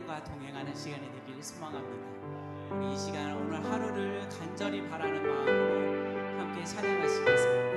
여러분과 동행하는 시간이 되기를 소망합니다. 우리 이 시간 오늘 하루를 간절히 바라는 마음으로 함께 찬양하시겠습니다.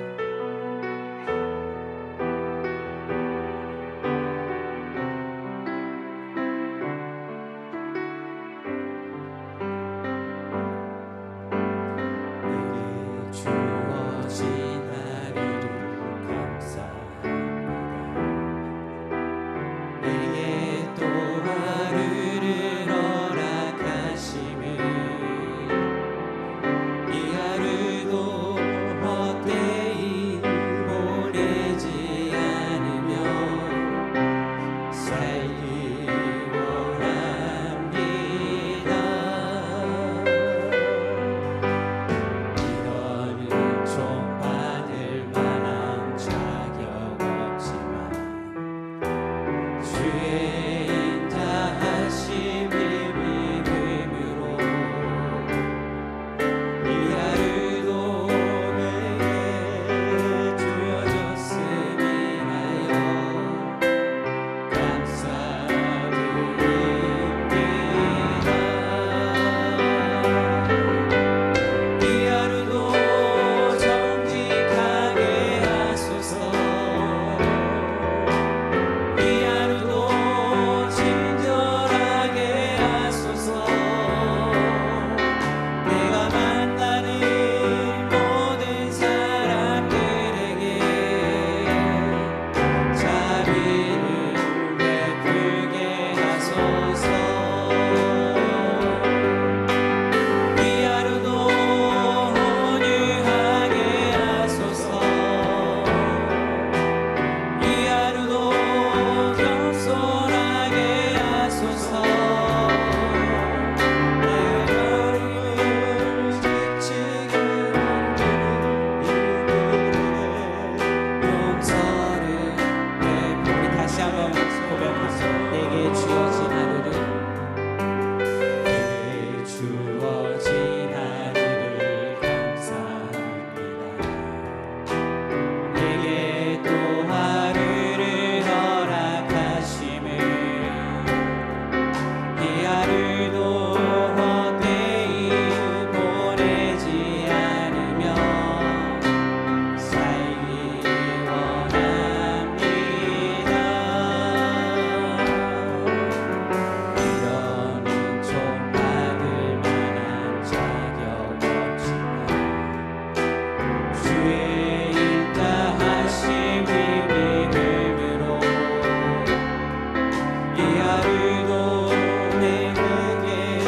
이 하루도 내게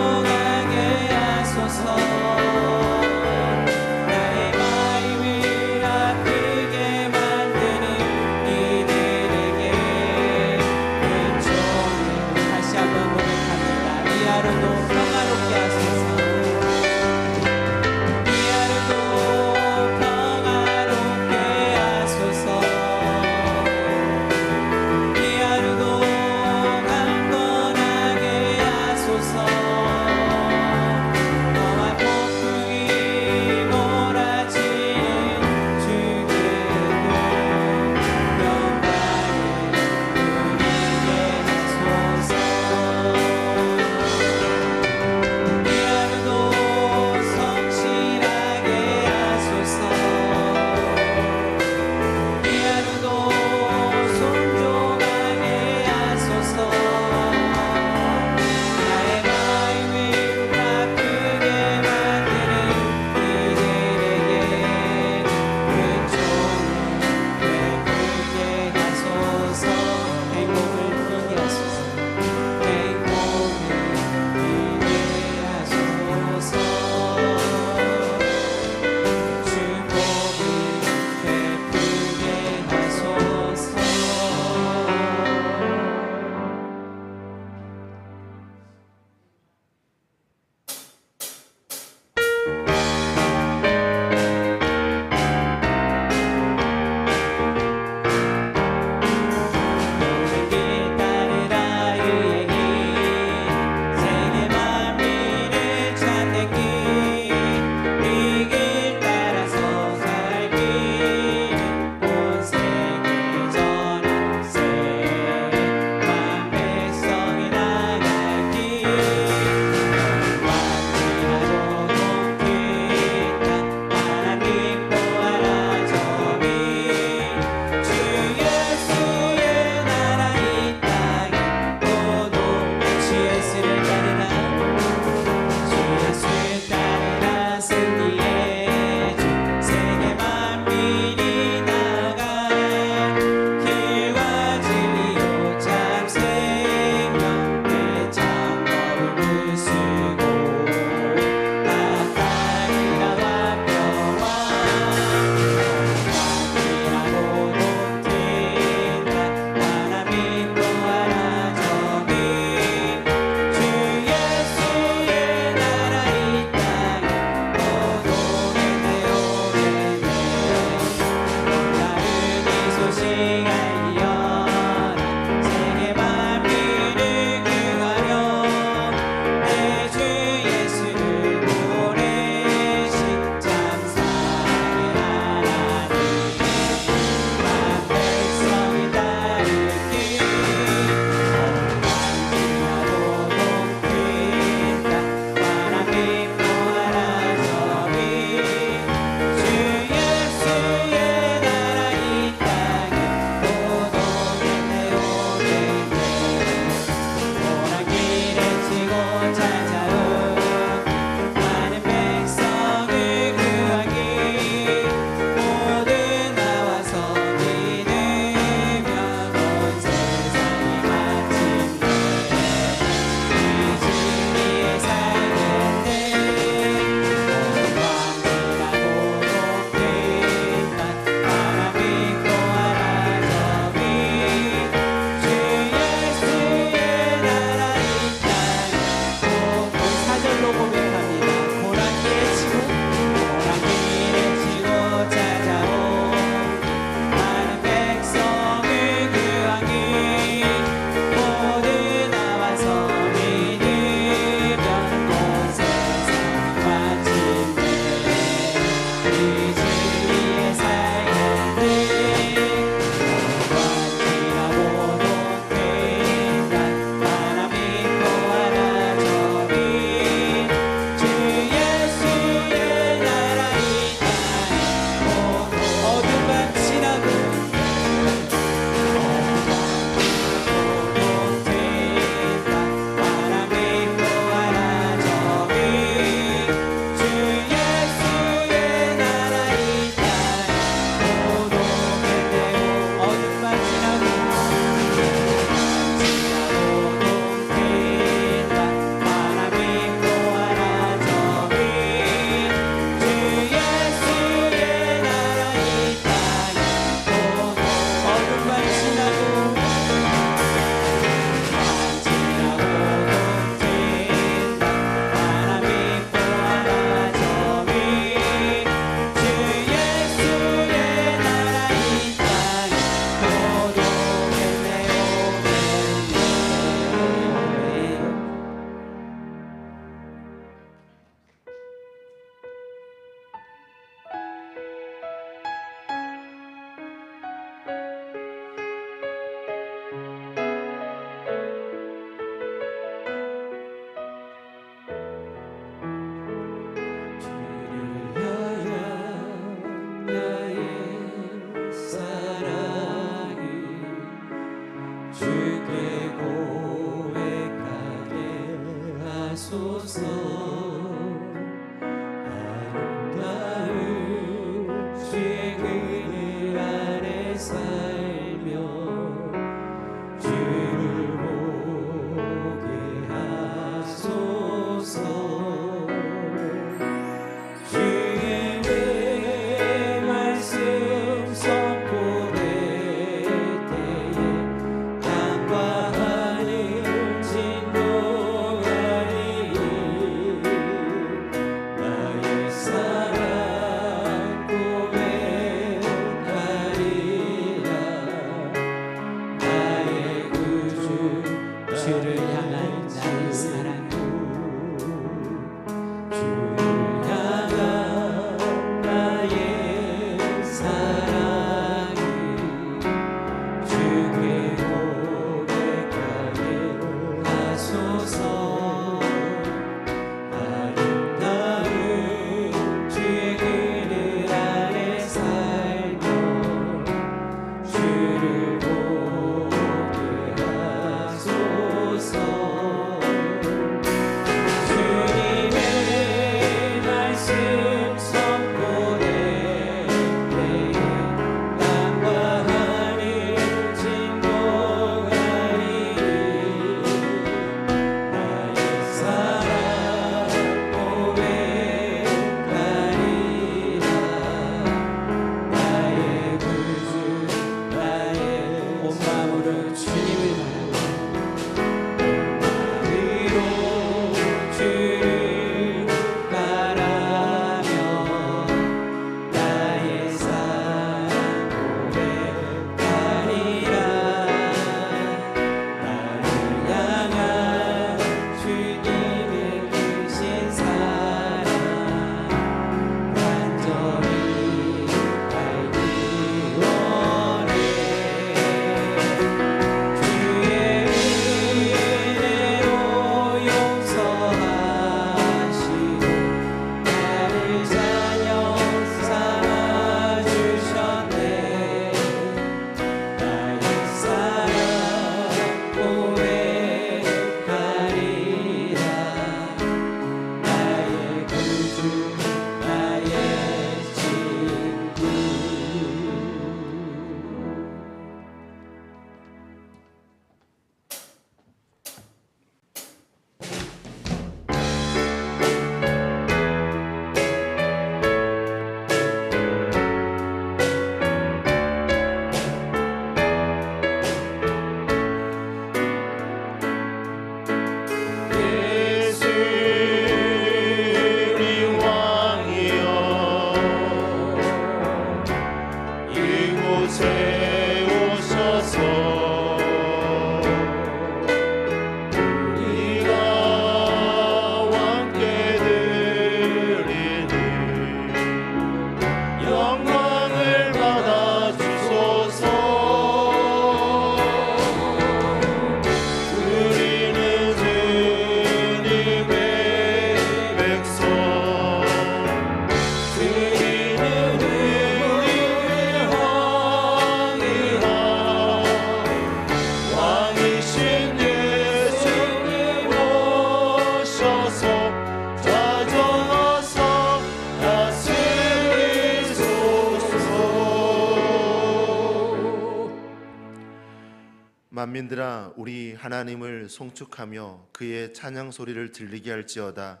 만민들아 우리 하나님을 송축하며 그의 찬양 소리를 들리게 할지어다.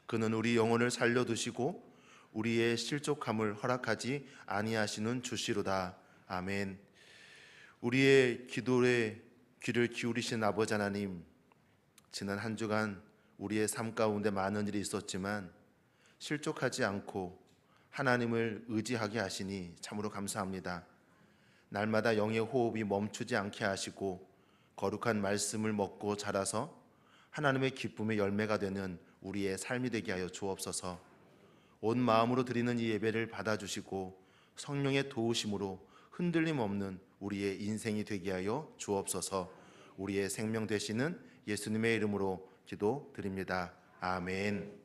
그는 우리 영혼을 살려두시고 우리의 실족함을 허락하지 아니하시는 주시로다. 아멘. 우리의 기도에 귀를 기울이신 아버지 하나님, 지난 한 주간 우리의 삶 가운데 많은 일이 있었지만 실족하지 않고 하나님을 의지하게 하시니 참으로 감사합니다. 날마다 영의 호흡이 멈추지 않게 하시고 거룩한 말씀을 먹고 자라서 하나님의 기쁨의 열매가 되는 우리의 삶이 되게 하여 주옵소서. 온 마음으로 드리는 이 예배를 받아주시고 성령의 도우심으로 흔들림 없는 우리의 인생이 되게 하여 주옵소서. 우리의 생명 되시는 예수님의 이름으로 기도드립니다. 아멘.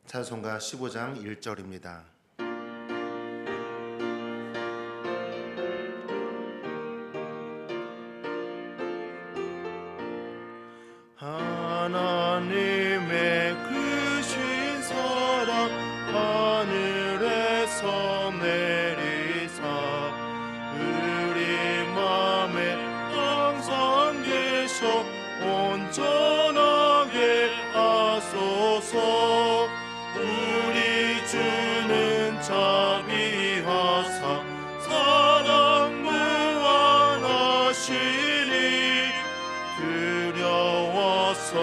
찬송가 15장 1절입니다. 하나님의 크신 사랑 하늘에서 내리사 우리 맘에 항상 계셔 온전하게 하소서. 우리 주는 자비하사 사랑 무한하시니 두려워서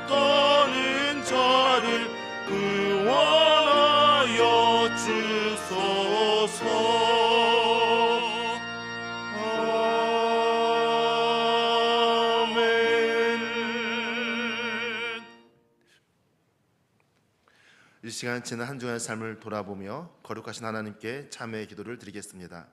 떠는 자를 구원하여 주소서. 이 시간 지난 한 주간의 삶을 돌아보며 거룩하신 하나님께 참회의 기도를 드리겠습니다.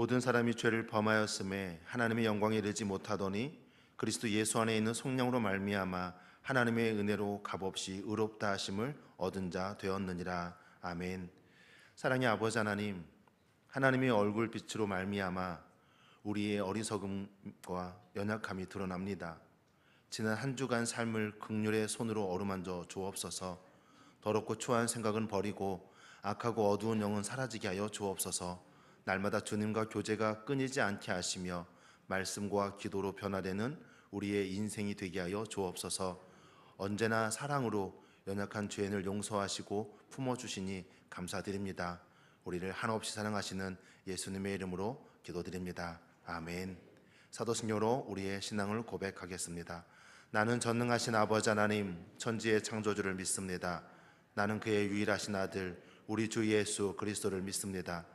모든 사람이 죄를 범하였음에 하나님의 영광에 이르지 못하더니 그리스도 예수 안에 있는 성령으로 말미암아 하나님의 은혜로 값없이 의롭다 하심을 얻은 자 되었느니라. 아멘. 사랑의 아버지 하나님, 하나님의 얼굴빛으로 말미암아 우리의 어리석음과 연약함이 드러납니다. 지난 한 주간 삶을 긍휼의 손으로 어루만져 주옵소서. 더럽고 추한 생각은 버리고 악하고 어두운 영은 사라지게 하여 주옵소서. 날마다 주님과 교제가 끊이지 않게 하시며 말씀과 기도로 변화되는 우리의 인생이 되게 하여 주옵소서. 언제나 사랑으로 연약한 죄인을 용서하시고 품어주시니 감사드립니다. 우리를 한없이 사랑하시는 예수님의 이름으로 기도드립니다. 아멘. 사도신경으로 우리의 신앙을 고백하겠습니다. 나는 전능하신 아버지 하나님 천지의 창조주를 믿습니다. 나는 그의 유일하신 아들 우리 주 예수 그리스도를 믿습니다.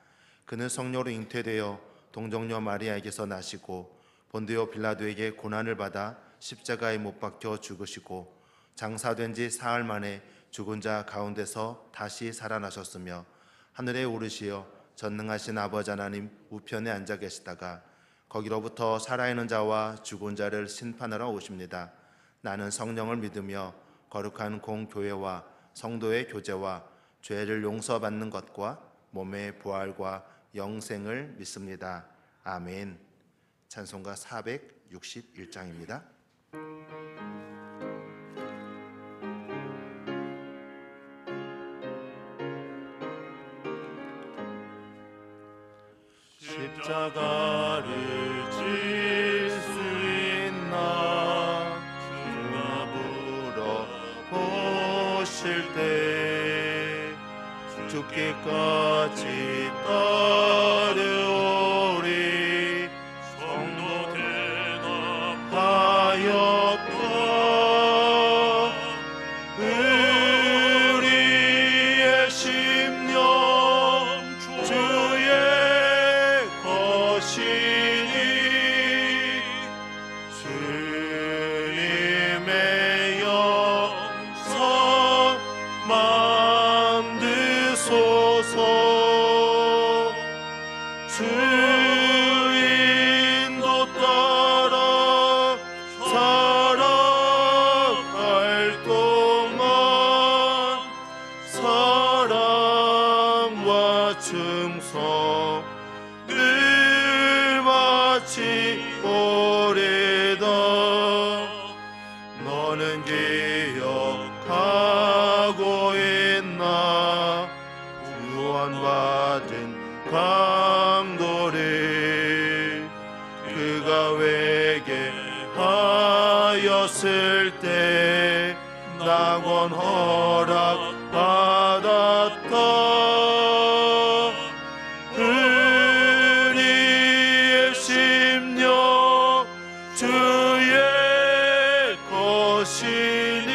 그는 성령으로 잉태되어 동정녀 마리아에게서 나시고 본디오 빌라도에게 고난을 받아 십자가에 못 박혀 죽으시고 장사된 지 사흘 만에 죽은 자 가운데서 다시 살아나셨으며 하늘에 오르시어 전능하신 아버지 하나님 우편에 앉아 계시다가 거기로부터 살아있는 자와 죽은 자를 심판하러 오십니다. 나는 성령을 믿으며 거룩한 공교회와 성도의 교제와 죄를 용서받는 것과 몸의 부활과 영생을 믿습니다. 아멘. 찬송가 461장입니다. 십자가를 질 수 있나 주가 물어보실 때 죽기까지 따르오리 성도 대답하였다. 우리의 심령 주의 것이니 주님의 영성 만드소서. 주 인도 따라 살아갈 동안 사랑과 충성 늘 바치오리다. 너는 기억하고 있나 구원받은 강도를 그가 회개하였을 때 낙원 허락받았다. 우리의 심령 주의 것이니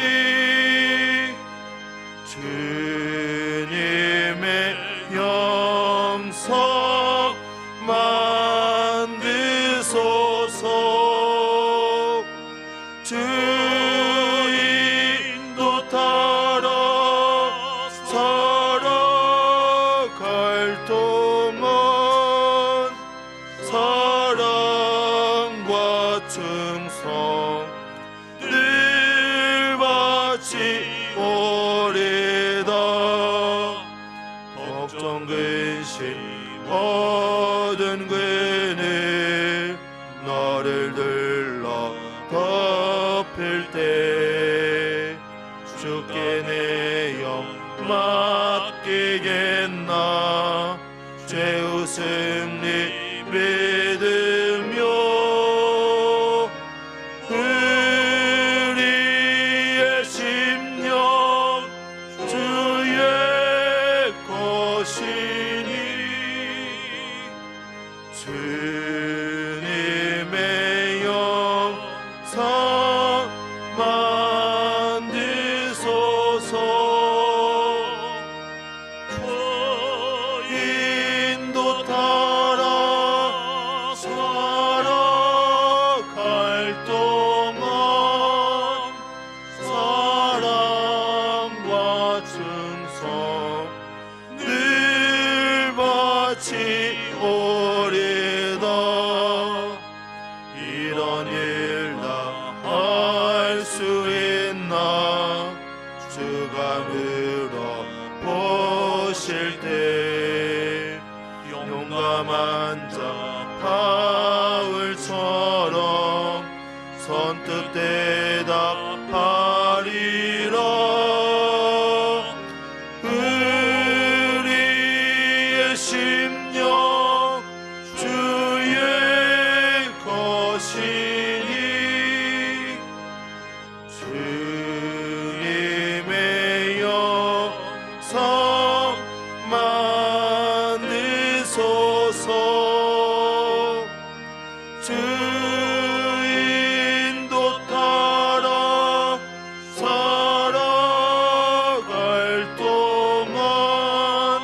주님의 영성 만드소서. 주 인도 따라 살아갈 동안 사랑과 충성 늘 바치오리다. 걱정 근심 모든 그는 너를 들러 덮을 때 주께 내 영 맡기겠나. 죄의 승리 믿으며 우리의 심령 주의 것이니 주님의 영성 만드소서. 인도 따라 살아갈 동안 사랑과 충성 늘 바치오리다. 이런 일 다 할 수 있나 주가 물어보실 때 용감한 자 바울처럼 선뜻 대답하리라. 우리의 심령 주의 것이니 주님의 영성 만드소서. 주 인도 따라 살아갈 동안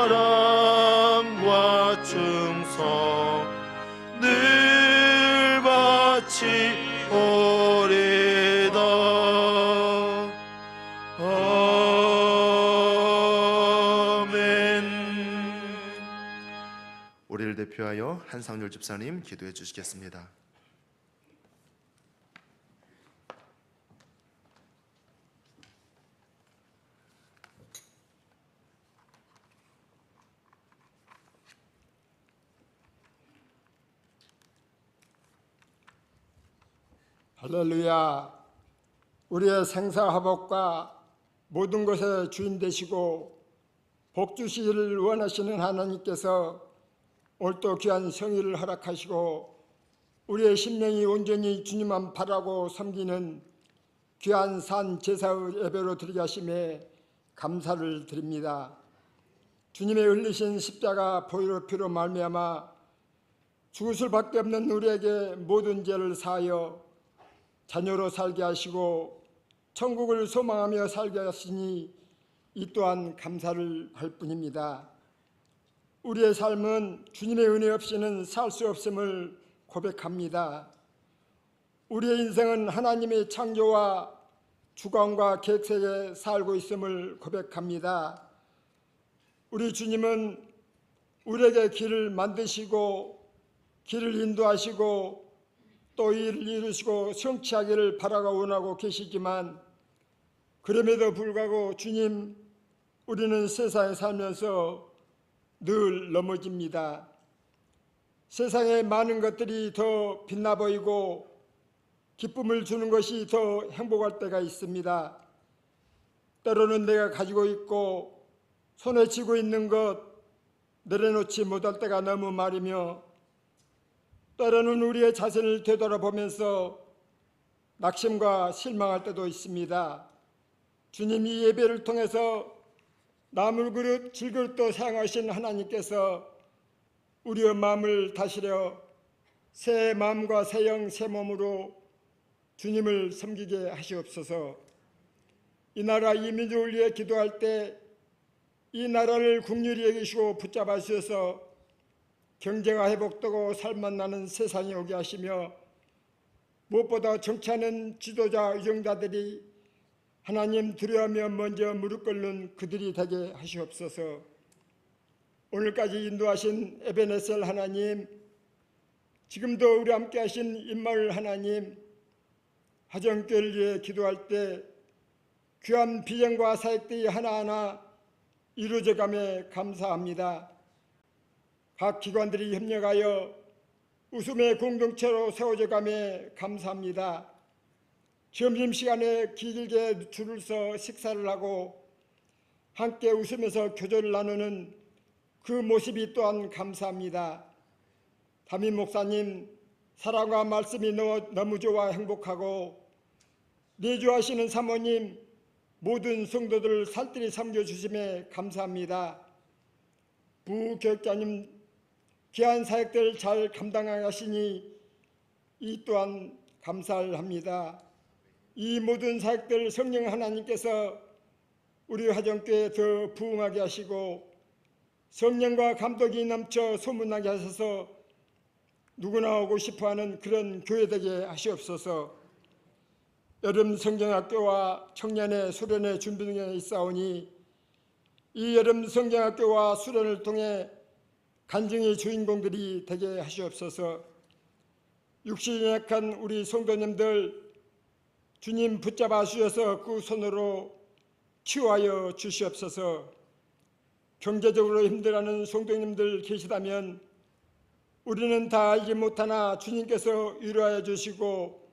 사랑과 충성 늘 바치오리다. 아멘. 우리를 대표하여 한상률 집사님 기도해 주시겠습니다. 할렐루야. 우리의 생사화복과 모든 것의 주인 되시고 복 주시기를 원하시는 하나님께서 오늘도 귀한 성의를 허락하시고 우리의 심령이 온전히 주님만 바라고 섬기는 귀한 산 제사의 예배로 드리게 하심에 감사를 드립니다. 주님의 흘리신 십자가 보혈의 피로 말미암아 죽을 수밖에 없는 우리에게 모든 죄를 사하여 자녀로 살게 하시고 천국을 소망하며 살게 하시니 이 또한 감사를 할 뿐입니다. 우리의 삶은 주님의 은혜 없이는 살 수 없음을 고백합니다. 우리의 인생은 하나님의 창조와 주관과 계획 속에 살고 있음을 고백합니다. 우리 주님은 우리에게 길을 만드시고 길을 인도하시고 또 일을 이루시고 성취하기를 바라고 원하고 계시지만 그럼에도 불구하고 주님, 우리는 세상에 살면서 늘 넘어집니다. 세상에 많은 것들이 더 빛나 보이고 기쁨을 주는 것이 더 행복할 때가 있습니다. 때로는 내가 가지고 있고 손에 쥐고 있는 것 내려놓지 못할 때가 너무 많으며 때로는 우리의 자신을 되돌아보면서 낙심과 실망할 때도 있습니다. 주님이 예배를 통해서 나물 그릇, 질그릇도 사용하신 하나님께서 우리의 마음을 다스려 새 마음과 새 영, 새 몸으로 주님을 섬기게 하시옵소서. 이 나라 이 민족을 위해 기도할 때 이 나라를 긍휼히 여기시고 붙잡아 주셔서 경제가 회복되고 살만 나는 세상이 오게 하시며 무엇보다 정치하는 지도자 위정자들이 하나님 두려워하며 먼저 무릎 꿇는 그들이 되게 하시옵소서. 오늘까지 인도하신 에베네셀 하나님, 지금도 우리 함께 하신 임마울 하나님, 하정교회를 위해 기도할 때 귀한 비전과 사역들이 하나하나 이루어져가며 감사합니다. 각 기관들이 협력하여 웃음의 공동체로 세워져가며 감사합니다. 점심시간에 길게 줄을 서 식사를 하고 함께 웃으면서 교제를 나누는 그 모습이 또한 감사합니다. 담임 목사님, 사랑과 말씀이 너무 좋아 행복하고 내주하시는 사모님, 모든 성도들을 살뜰히 섬겨주심에 감사합니다. 부교육자님, 귀한 사역들 잘 감당하시니 이 또한 감사를 합니다. 이 모든 사역들 성령 하나님께서 우리 화정교회에 더 부흥하게 하시고 성령과 감독이 넘쳐 소문나게 하셔서 누구나 오고 싶어하는 그런 교회 되게 하시옵소서. 여름 성경학교와 청년의 수련회 준비 중에 있사오니 이 여름 성경학교와 수련을 통해 간증의 주인공들이 되게 하시옵소서. 육신이 약한 우리 성도님들 주님 붙잡아 주셔서 그 손으로 치유하여 주시옵소서. 경제적으로 힘들어하는 성도님들 계시다면 우리는 다 알지 못하나 주님께서 위로하여 주시고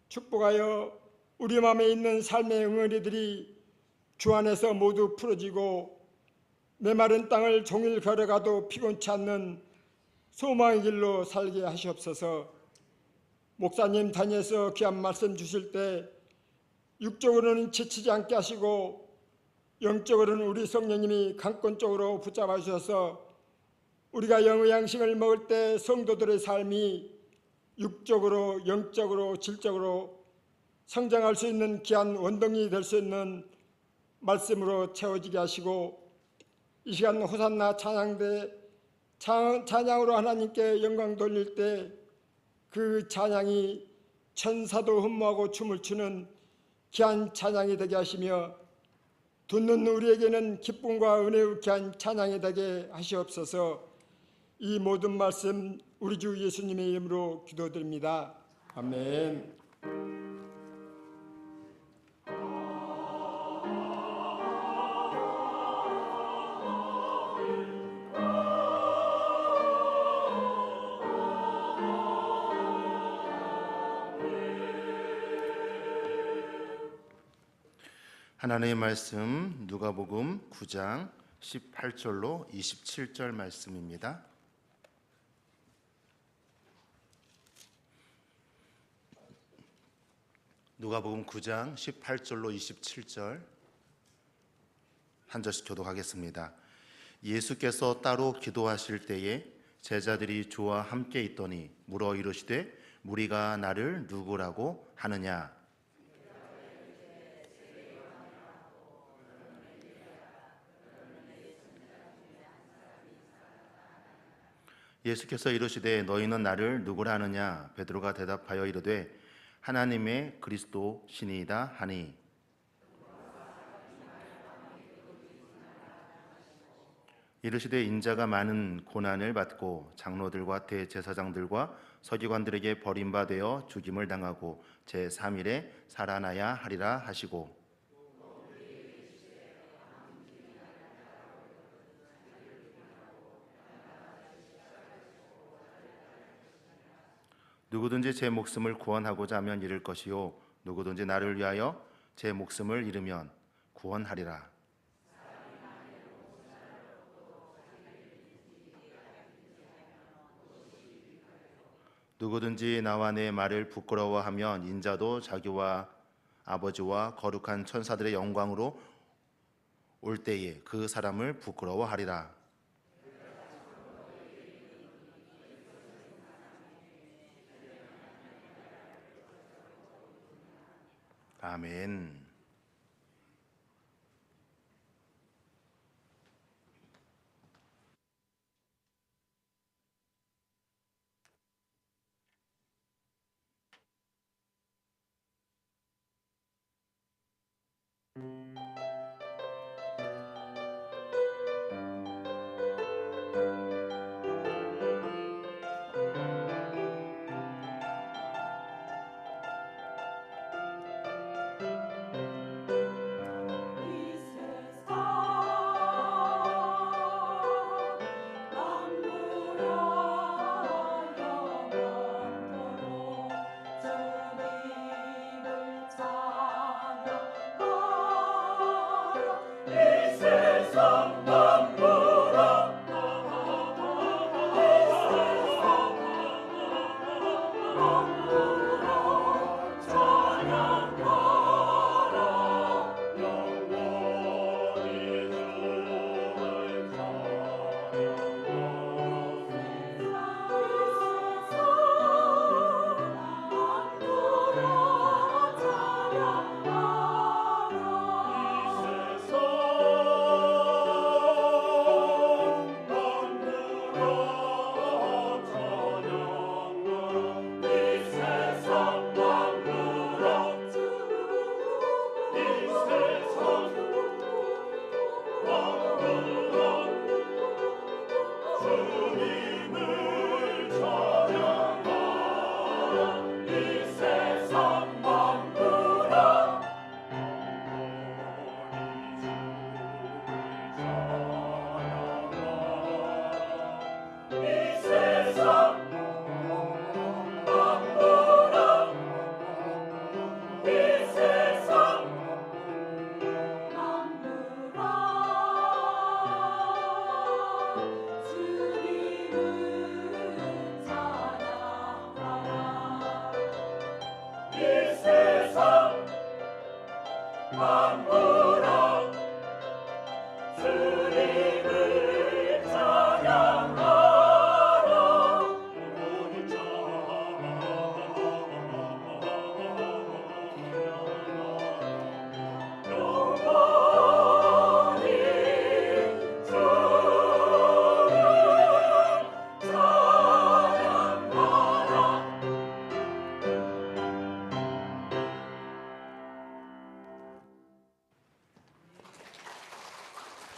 축복하여 우리 마음에 있는 삶의 응어리들이 주 안에서 모두 풀어지고 메마른 땅을 종일 걸어가도 피곤치 않는 소망의 길로 살게 하시옵소서. 목사님 다니엘서 귀한 말씀 주실 때 육적으로는 지치지 않게 하시고 영적으로는 우리 성령님이 강권적으로 붙잡아 주셔서 우리가 영의 양식을 먹을 때 성도들의 삶이 육적으로 영적으로 질적으로 성장할 수 있는 귀한 원동이 될 수 있는 말씀으로 채워지게 하시고 이 시간 호산나 찬양으로 하나님께 영광 돌릴 때 그 찬양이 천사도 흠모하고 춤을 추는 귀한 찬양이 되게 하시며 듣는 우리에게는 기쁨과 은혜의 귀한 찬양이 되게 하시옵소서. 이 모든 말씀 우리 주 예수님의 이름으로 기도드립니다. 아멘. 하나님의 말씀 누가복음 9장 18절로 27절 말씀입니다. 누가복음 9장 18절로 27절 한 절씩 교독하겠습니다. 예수께서 따로 기도하실 때에 제자들이 주와 함께 있더니 물어 이르시되 무리가 나를 누구라고 하느냐? 예수께서 이르시되 너희는 나를 누구라 하느냐? 베드로가 대답하여 이르되 하나님의 그리스도 신이다 하니 이르시되 인자가 많은 고난을 받고 장로들과 대제사장들과 서기관들에게 버림받아 죽임을 당하고 제3일에 살아나야 하리라 하시고 누구든지 제 목숨을 구원하고자 하면 잃을 것이요 누구든지 나를 위하여 제 목숨을 잃으면 구원하리라. 누구든지 나와 내 말을 부끄러워하면 인자도 자기와 아버지와 거룩한 천사들의 영광으로 올 때에 그 사람을 부끄러워하리라. 아멘.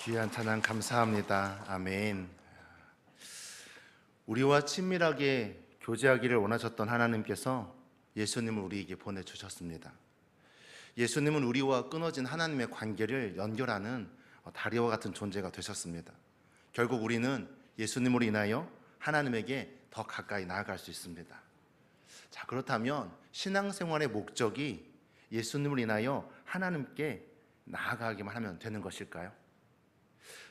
귀한 찬양 감사합니다. 아멘. 우리와 친밀하게 교제하기를 원하셨던 하나님께서 예수님을 우리에게 보내주셨습니다. 예수님은 우리와 끊어진 하나님의 관계를 연결하는 다리와 같은 존재가 되셨습니다. 결국 우리는 예수님으로 인하여 하나님에게 더 가까이 나아갈 수 있습니다. 자, 그렇다면 신앙생활의 목적이 예수님을 인하여 하나님께 나아가기만 하면 되는 것일까요?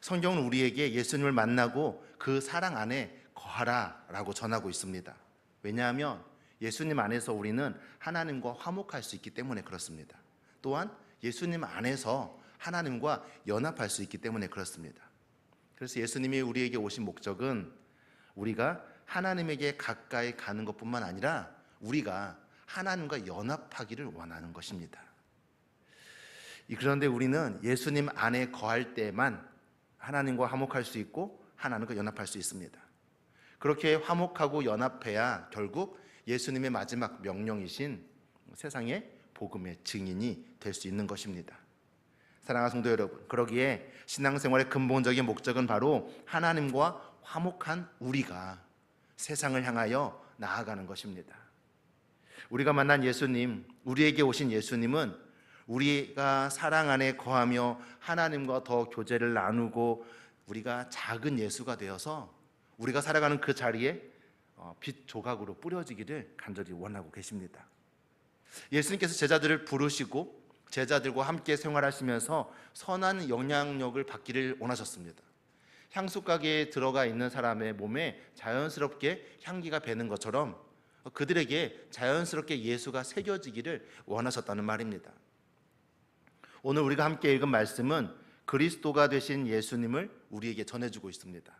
성경은 우리에게 예수님을 만나고 그 사랑 안에 거하라 라고 전하고 있습니다. 왜냐하면 예수님 안에서 우리는 하나님과 화목할 수 있기 때문에 그렇습니다. 또한 예수님 안에서 하나님과 연합할 수 있기 때문에 그렇습니다. 그래서 예수님이 우리에게 오신 목적은 우리가 하나님에게 가까이 가는 것뿐만 아니라 우리가 하나님과 연합하기를 원하는 것입니다. 그런데 우리는 예수님 안에 거할 때만 하나님과 화목할 수 있고 하나님과 연합할 수 있습니다. 그렇게 화목하고 연합해야 결국 예수님의 마지막 명령이신 세상의 복음의 증인이 될 수 있는 것입니다. 사랑하는 성도 여러분, 그러기에 신앙생활의 근본적인 목적은 바로 하나님과 화목한 우리가 세상을 향하여 나아가는 것입니다. 우리가 만난 예수님, 우리에게 오신 예수님은 우리가 사랑 안에 거하며 하나님과 더 교제를 나누고 우리가 작은 예수가 되어서 우리가 살아가는 그 자리에 빛 조각으로 뿌려지기를 간절히 원하고 계십니다. 예수님께서 제자들을 부르시고 제자들과 함께 생활하시면서 선한 영향력을 받기를 원하셨습니다. 향수가게에 들어가 있는 사람의 몸에 자연스럽게 향기가 배는 것처럼 그들에게 자연스럽게 예수가 새겨지기를 원하셨다는 말입니다. 오늘 우리가 함께 읽은 말씀은 그리스도가 되신 예수님을 우리에게 전해주고 있습니다.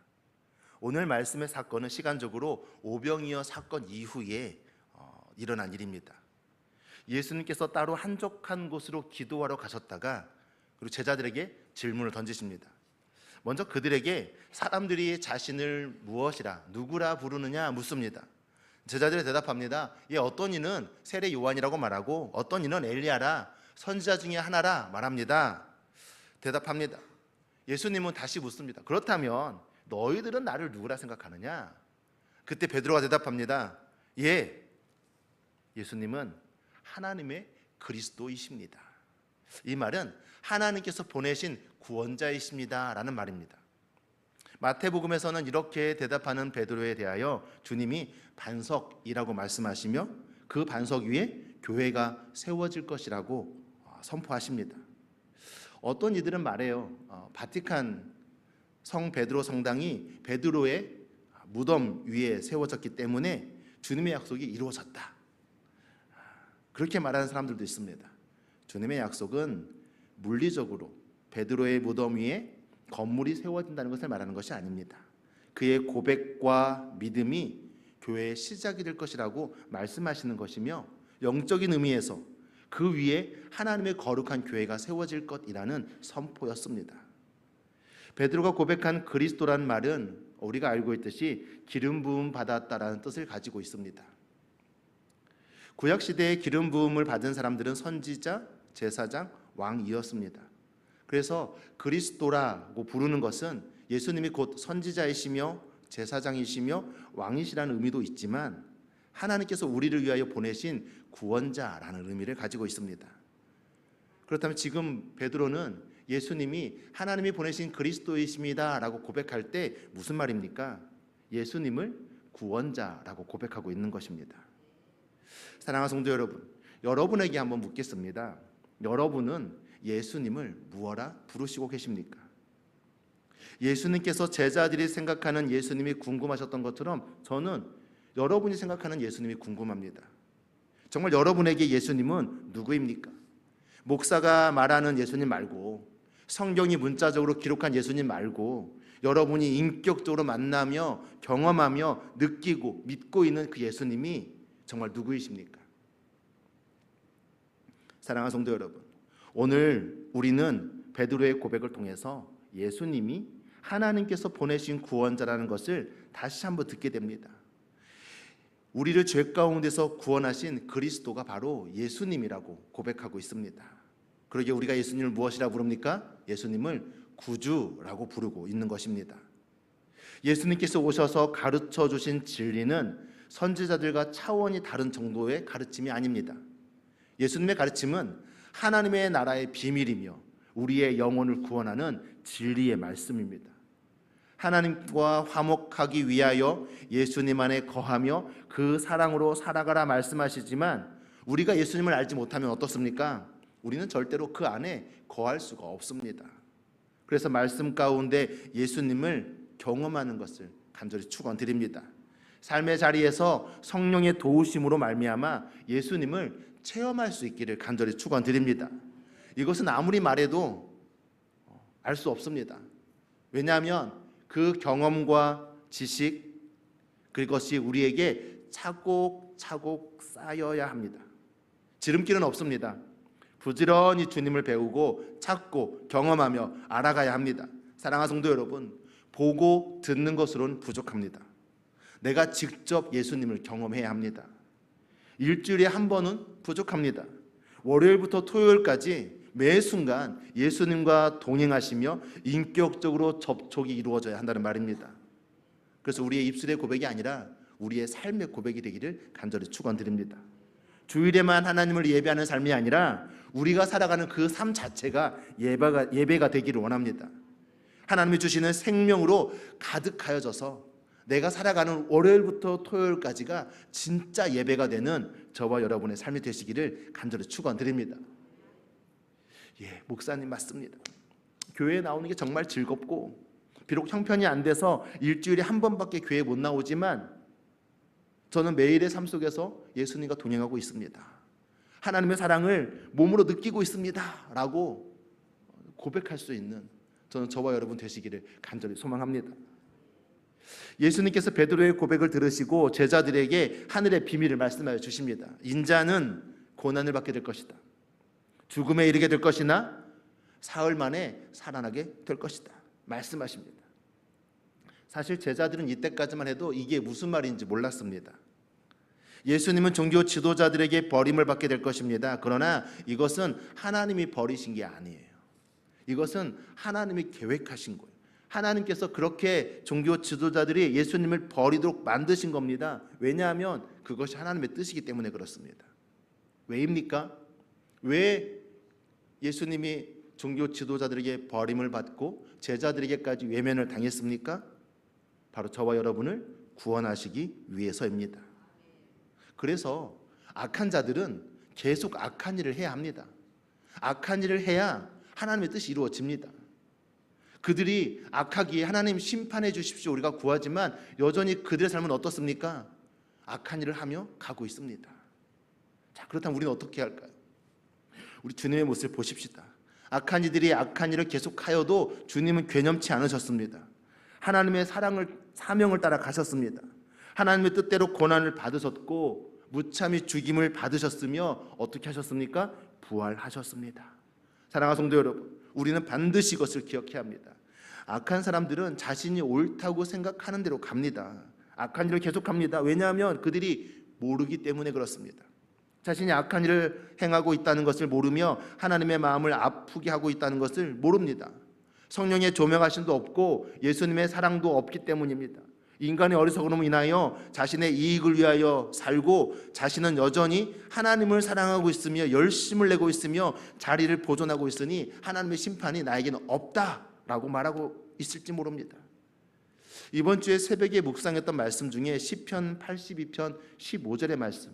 오늘 말씀의 사건은 시간적으로 오병이어 사건 이후에 일어난 일입니다. 예수님께서 따로 한적한 곳으로 기도하러 가셨다가 그리고 제자들에게 질문을 던지십니다. 먼저 그들에게 사람들이 자신을 무엇이라 누구라 부르느냐 묻습니다. 제자들이 대답합니다. 어떤 이는 세례 요한이라고 말하고 어떤 이는 엘리야라 선지자 중에 하나라 말합니다. 대답합니다. 예수님은 다시 묻습니다. 그렇다면 너희들은 나를 누구라 생각하느냐? 그때 베드로가 대답합니다. 예수님은 하나님의 그리스도이십니다. 이 말은 하나님께서 보내신 구원자이십니다 라는 말입니다. 마태복음에서는 이렇게 대답하는 베드로에 대하여 주님이 반석이라고 말씀하시며 그 반석 위에 교회가 세워질 것이라고 선포하십니다. 어떤 이들은 말해요. 바티칸 성 베드로 성당이 베드로의 무덤 위에 세워졌기 때문에 주님의 약속이 이루어졌다. 그렇게 말하는 사람들도 있습니다. 주님의 약속은 물리적으로 베드로의 무덤 위에 건물이 세워진다는 것을 말하는 것이 아닙니다. 그의 고백과 믿음이 교회의 시작이 될 것이라고 말씀하시는 것이며 영적인 의미에서 그 위에 하나님의 거룩한 교회가 세워질 것이라는 선포였습니다. 베드로가 고백한 그리스도라는 말은 우리가 알고 있듯이 기름 부음 받았다라는 뜻을 가지고 있습니다. 구약 시대에 기름 부음을 받은 사람들은 선지자, 제사장, 왕이었습니다. 그래서 그리스도라고 부르는 것은 예수님이 곧 선지자이시며 제사장이시며 왕이시라는 의미도 있지만 하나님께서 우리를 위하여 보내신 구원자라는 의미를 가지고 있습니다. 그렇다면 지금 베드로는 예수님이 하나님이 보내신 그리스도이십니다라고 고백할 때 무슨 말입니까? 예수님을 구원자라고 고백하고 있는 것입니다. 사랑하는 성도 여러분, 여러분에게 한번 묻겠습니다. 여러분은 예수님을 무엇라 부르시고 계십니까? 예수님께서 제자들이 생각하는 예수님이 궁금하셨던 것처럼 저는 여러분이 생각하는 예수님이 궁금합니다. 정말 여러분에게 예수님은 누구입니까? 목사가 말하는 예수님 말고 성경이 문자적으로 기록한 예수님 말고 여러분이 인격적으로 만나며 경험하며 느끼고 믿고 있는 그 예수님이 정말 누구이십니까? 사랑하는 성도 여러분, 오늘 우리는 베드로의 고백을 통해서 예수님이 하나님께서 보내신 구원자라는 것을 다시 한번 듣게 됩니다. 우리를 죄 가운데서 구원하신 그리스도가 바로 예수님이라고 고백하고 있습니다. 그러기에 우리가 예수님을 무엇이라 부릅니까? 예수님을 구주라고 부르고 있는 것입니다. 예수님께서 오셔서 가르쳐 주신 진리는 선지자들과 차원이 다른 정도의 가르침이 아닙니다. 예수님의 가르침은 하나님의 나라의 비밀이며 우리의 영혼을 구원하는 진리의 말씀입니다. 하나님과 화목하기 위하여 예수님 안에 거하며 그 사랑으로 살아가라 말씀하시지만 우리가 예수님을 알지 못하면 어떻습니까? 우리는 절대로 그 안에 거할 수가 없습니다. 그래서 말씀 가운데 예수님을 경험하는 것을 간절히 축원드립니다. 삶의 자리에서 성령의 도우심으로 말미암아 예수님을 체험할 수 있기를 간절히 축원드립니다. 이것은 아무리 말해도 알 수 없습니다. 왜냐하면 그 경험과 지식, 그것이 우리에게 차곡차곡 쌓여야 합니다. 지름길은 없습니다. 부지런히 주님을 배우고 찾고 경험하며 알아가야 합니다. 사랑하는 성도 여러분, 보고 듣는 것으로는 부족합니다. 내가 직접 예수님을 경험해야 합니다. 일주일에 한 번은 부족합니다. 월요일부터 토요일까지 매 순간 예수님과 동행하시며 인격적으로 접촉이 이루어져야 한다는 말입니다. 그래서 우리의 입술의 고백이 아니라 우리의 삶의 고백이 되기를 간절히 축원드립니다. 주일에만 하나님을 예배하는 삶이 아니라 우리가 살아가는 그 삶 자체가 예배가 되기를 원합니다. 하나님이 주시는 생명으로 가득하여져서 내가 살아가는 월요일부터 토요일까지가 진짜 예배가 되는 저와 여러분의 삶이 되시기를 간절히 축원드립니다. 목사님 맞습니다. 교회에 나오는 게 정말 즐겁고 비록 형편이 안 돼서 일주일에 한 번밖에 교회에 못 나오지만 저는 매일의 삶 속에서 예수님과 동행하고 있습니다. 하나님의 사랑을 몸으로 느끼고 있습니다 라고 고백할 수 있는 저는 저와 여러분 되시기를 간절히 소망합니다. 예수님께서 베드로의 고백을 들으시고 제자들에게 하늘의 비밀을 말씀하여 주십니다. 인자는 고난을 받게 될 것이다. 죽음에 이르게 될 것이나 사흘 만에 살아나게 될 것이다 말씀하십니다. 사실 제자들은 이때까지만 해도 이게 무슨 말인지 몰랐습니다. 예수님은 종교 지도자들에게 버림을 받게 될 것입니다. 그러나 이것은 하나님이 버리신 게 아니에요. 이것은 하나님이 계획하신 거예요. 하나님께서 그렇게 종교 지도자들이 예수님을 버리도록 만드신 겁니다. 왜냐하면 그것이 하나님의 뜻이기 때문에 그렇습니다. 왜입니까? 왜 예수님이 종교 지도자들에게 버림을 받고 제자들에게까지 외면을 당했습니까? 바로 저와 여러분을 구원하시기 위해서입니다. 그래서 악한 자들은 계속 악한 일을 해야 합니다. 악한 일을 해야 하나님의 뜻이 이루어집니다. 그들이 악하기에 하나님 심판해 주십시오 우리가 구하지만 여전히 그들의 삶은 어떻습니까? 악한 일을 하며 가고 있습니다. 자, 그렇다면 우리는 어떻게 할까요? 우리 주님의 모습을 보십시다. 악한 이들이 악한 일을 계속하여도 주님은 괴념치 않으셨습니다. 하나님의 사명을 따라 가셨습니다. 하나님의 뜻대로 고난을 받으셨고 무참히 죽임을 받으셨으며 어떻게 하셨습니까? 부활하셨습니다. 사랑하는 성도 여러분, 우리는 반드시 이것을 기억해야 합니다. 악한 사람들은 자신이 옳다고 생각하는 대로 갑니다. 악한 일을 계속합니다. 왜냐하면 그들이 모르기 때문에 그렇습니다. 자신이 악한 일을 행하고 있다는 것을 모르며 하나님의 마음을 아프게 하고 있다는 것을 모릅니다. 성령의 조명하심도 없고 예수님의 사랑도 없기 때문입니다. 인간의 어리석음으로 인하여 자신의 이익을 위하여 살고 자신은 여전히 하나님을 사랑하고 있으며 열심을 내고 있으며 자리를 보존하고 있으니 하나님의 심판이 나에게는 없다라고 말하고 있을지 모릅니다. 이번 주에 새벽에 묵상했던 말씀 중에 시편 82편 15절의 말씀,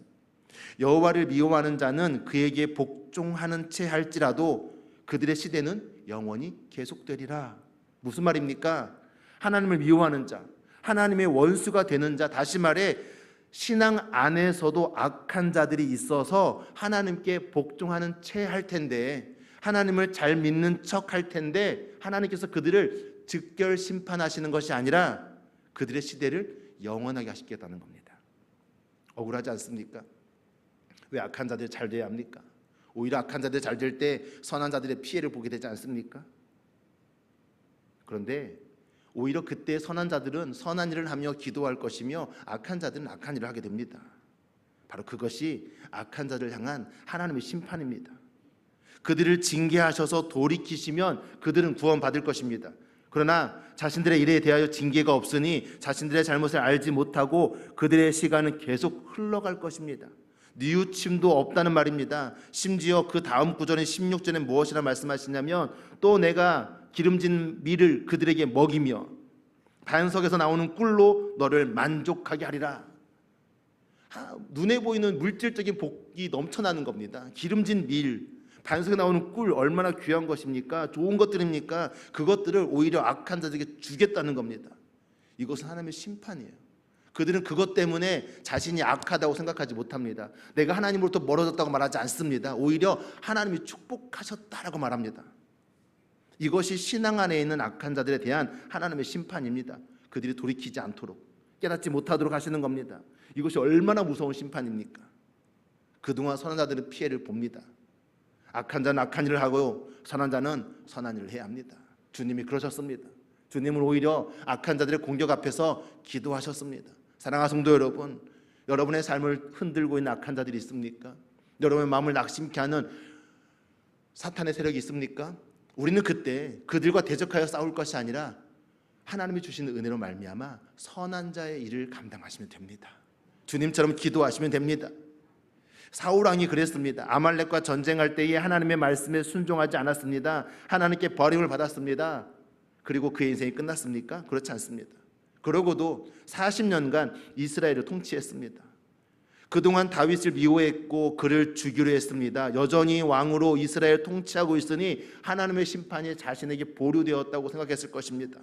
여호와를 미워하는 자는 그에게 복종하는 채 할지라도 그들의 시대는 영원히 계속되리라. 무슨 말입니까? 하나님을 미워하는 자, 하나님의 원수가 되는 자, 다시 말해 신앙 안에서도 악한 자들이 있어서 하나님께 복종하는 채 할 텐데, 하나님을 잘 믿는 척 할 텐데 하나님께서 그들을 즉결 심판하시는 것이 아니라 그들의 시대를 영원하게 하시겠다는 겁니다. 억울하지 않습니까? 왜 악한 자들이 잘 돼야 합니까? 오히려 악한 자들이 잘 될 때 선한 자들의 피해를 보게 되지 않습니까? 그런데 오히려 그때 선한 자들은 선한 일을 하며 기도할 것이며 악한 자들은 악한 일을 하게 됩니다. 바로 그것이 악한 자들을 향한 하나님의 심판입니다. 그들을 징계하셔서 돌이키시면 그들은 구원받을 것입니다. 그러나 자신들의 일에 대하여 징계가 없으니 자신들의 잘못을 알지 못하고 그들의 시간은 계속 흘러갈 것입니다. 뉘우침도 없다는 말입니다. 심지어 그 다음 구절인 16절에 무엇이라 말씀하시냐면 또 내가 기름진 밀을 그들에게 먹이며 반석에서 나오는 꿀로 너를 만족하게 하리라. 눈에 보이는 물질적인 복이 넘쳐나는 겁니다. 기름진 밀, 반석에 나오는 꿀 얼마나 귀한 것입니까? 좋은 것들입니까? 그것들을 오히려 악한 자들에게 주겠다는 겁니다. 이것은 하나님의 심판이에요. 그들은 그것 때문에 자신이 악하다고 생각하지 못합니다. 내가 하나님으로부터 멀어졌다고 말하지 않습니다. 오히려 하나님이 축복하셨다라고 말합니다. 이것이 신앙 안에 있는 악한 자들에 대한 하나님의 심판입니다. 그들이 돌이키지 않도록, 깨닫지 못하도록 하시는 겁니다. 이것이 얼마나 무서운 심판입니까? 그동안 선한 자들은 피해를 봅니다. 악한 자는 악한 일을 하고 선한 자는 선한 일을 해야 합니다. 주님이 그러셨습니다. 주님은 오히려 악한 자들의 공격 앞에서 기도하셨습니다. 사랑하는 성도 여러분, 여러분의 삶을 흔들고 있는 악한 자들이 있습니까? 여러분의 마음을 낙심케 하는 사탄의 세력이 있습니까? 우리는 그때 그들과 대적하여 싸울 것이 아니라 하나님이 주시는 은혜로 말미암아 선한 자의 일을 감당하시면 됩니다. 주님처럼 기도하시면 됩니다. 사울 왕이 그랬습니다. 아말렉과 전쟁할 때에 하나님의 말씀에 순종하지 않았습니다. 하나님께 버림을 받았습니다. 그리고 그의 인생이 끝났습니까? 그렇지 않습니다. 그러고도 40년간 이스라엘을 통치했습니다. 그동안 다윗을 미워했고 그를 죽이려 했습니다. 여전히 왕으로 이스라엘을 통치하고 있으니 하나님의 심판이 자신에게 보류되었다고 생각했을 것입니다.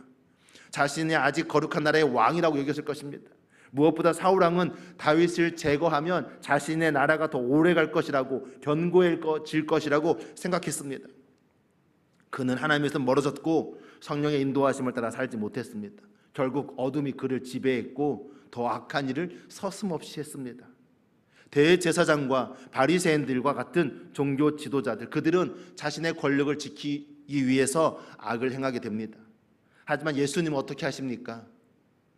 자신이 아직 거룩한 나라의 왕이라고 여겼을 것입니다. 무엇보다 사울 왕은 다윗을 제거하면 자신의 나라가 더 오래 갈 것이라고, 견고해질 것이라고 생각했습니다. 그는 하나님에서 멀어졌고 성령의 인도하심을 따라 살지 못했습니다. 결국 어둠이 그를 지배했고 더 악한 일을 서슴없이 했습니다. 대제사장과 바리새인들과 같은 종교 지도자들, 그들은 자신의 권력을 지키기 위해서 악을 행하게 됩니다. 하지만 예수님은 어떻게 하십니까?